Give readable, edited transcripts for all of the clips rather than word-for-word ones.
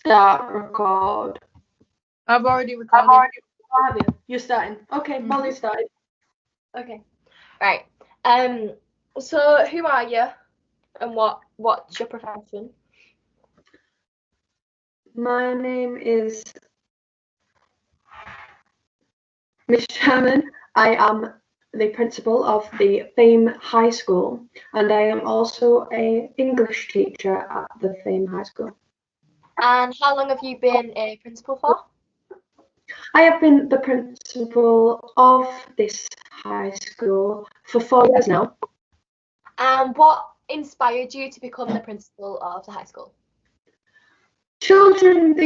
Start record. I've already recorded. Oh, have you? You're starting. Okay, Molly started. Okay. Right. So who are you and what's your profession? My name is Miss Sherman. I am the principal of the Fame High School, and I am also an English teacher at the Fame High School. And how long have you been a principal for? I have been the principal of this high school for 4 years now. And what inspired you to become the principal of the high school? Children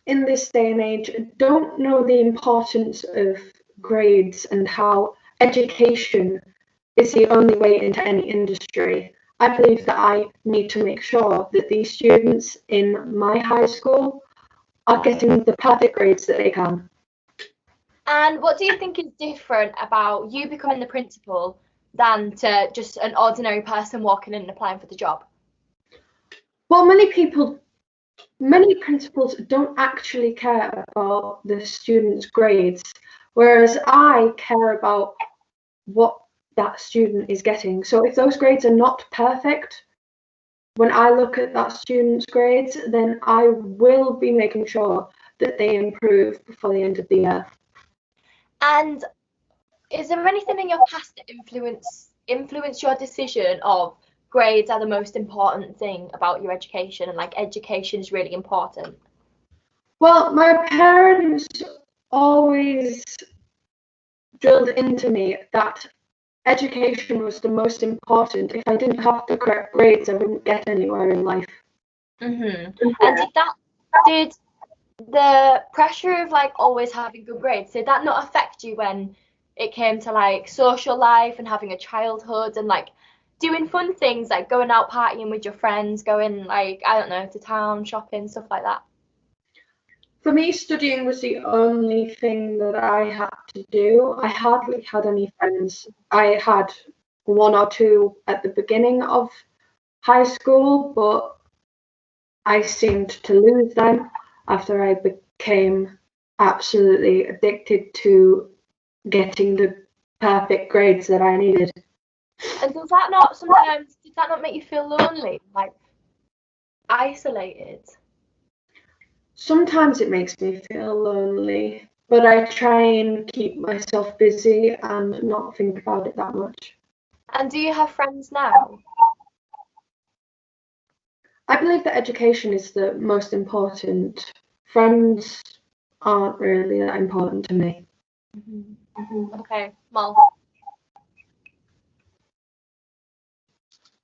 in this day and age don't know the importance of grades and how education is the only way into any industry. I believe that I need to make sure that these students in my high school are getting the perfect grades that they can. And what do you think is different about you becoming the principal than to just an ordinary person walking in and applying for the job? Well, many principals don't actually care about the students' grades, whereas I care about what that student is getting. So if those grades are not perfect, when I look at that student's grades, then I will be making sure that they improve before the end of the year. And is there anything in your past that influenced your decision of grades are the most important thing about your education and like education is really important? Well, my parents always drilled into me that education was the most important. If I didn't have the correct grades, I wouldn't get anywhere in life. And did the pressure of like always having good grades, did that not affect you when it came to like social life and having a childhood and like doing fun things like going out partying with your friends, going like, I don't know, to town, shopping, stuff like that? For me, studying was the only thing that I had to do. I hardly had any friends. I had one or two at the beginning of high school, but I seemed to lose them after I became absolutely addicted to getting the perfect grades that I needed. And did that not make you feel lonely, like isolated? Sometimes it makes me feel lonely, but I try and keep myself busy and not think about it that much. And do you have friends now? I believe that education is the most important. Friends aren't really that important to me. Okay, Mal.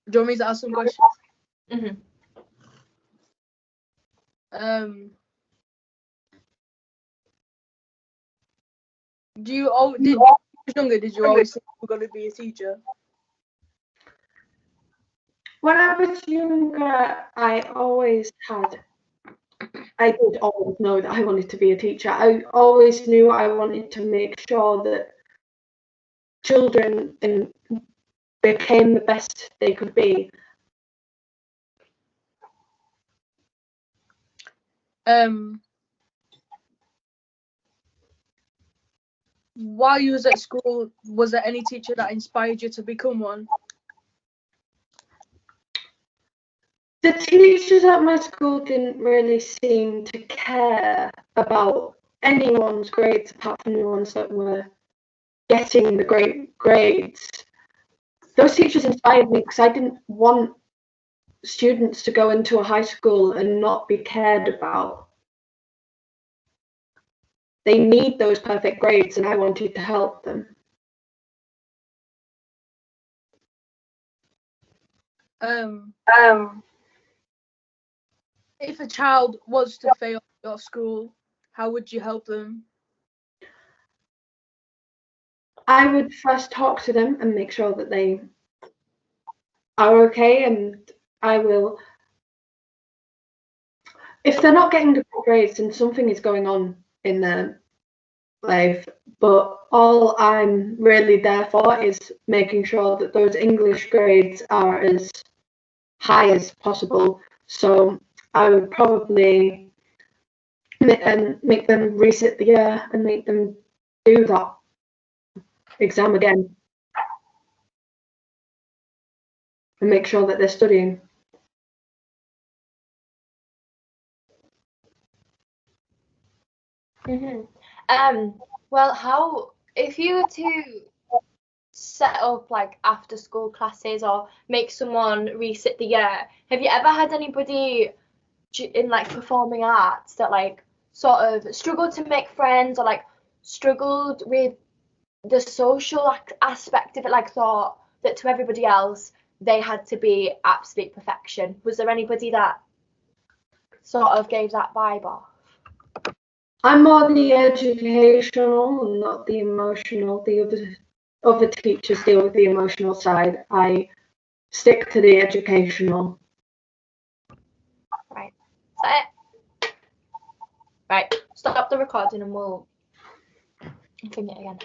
Do you want me to ask some questions? Did you always think you were going to be a teacher? When I was younger, I did always know that I wanted to be a teacher. I always knew I wanted to make sure that children became the best they could be. While you was at school, was there any teacher that inspired you to become one? The teachers at my school didn't really seem to care about anyone's grades apart from the ones that were getting the great grades. Those teachers inspired me because I didn't want students to go into a high school and not be cared about. They need those perfect grades, and I wanted to help them. If a child was to fail your school, how would you help them? I would first talk to them and make sure that they are okay, and I will. If they're not getting the grades, then something is going on in their life. But all I'm really there for is making sure that those English grades are as high as possible. So I would probably and make them resit the year and make them do that exam again and make sure that they're studying. Well, how if you were to set up like after school classes or make someone resit the year, have you ever had anybody in like performing arts that like sort of struggled to make friends or like struggled with the social aspect of it, like thought that to everybody else they had to be absolute perfection? Was there anybody that sort of gave that vibe off? I'm more the educational and not the emotional. The other teachers deal with the emotional side. I stick to the educational. Right. Is that it? Right. Stop the recording and we'll film it again.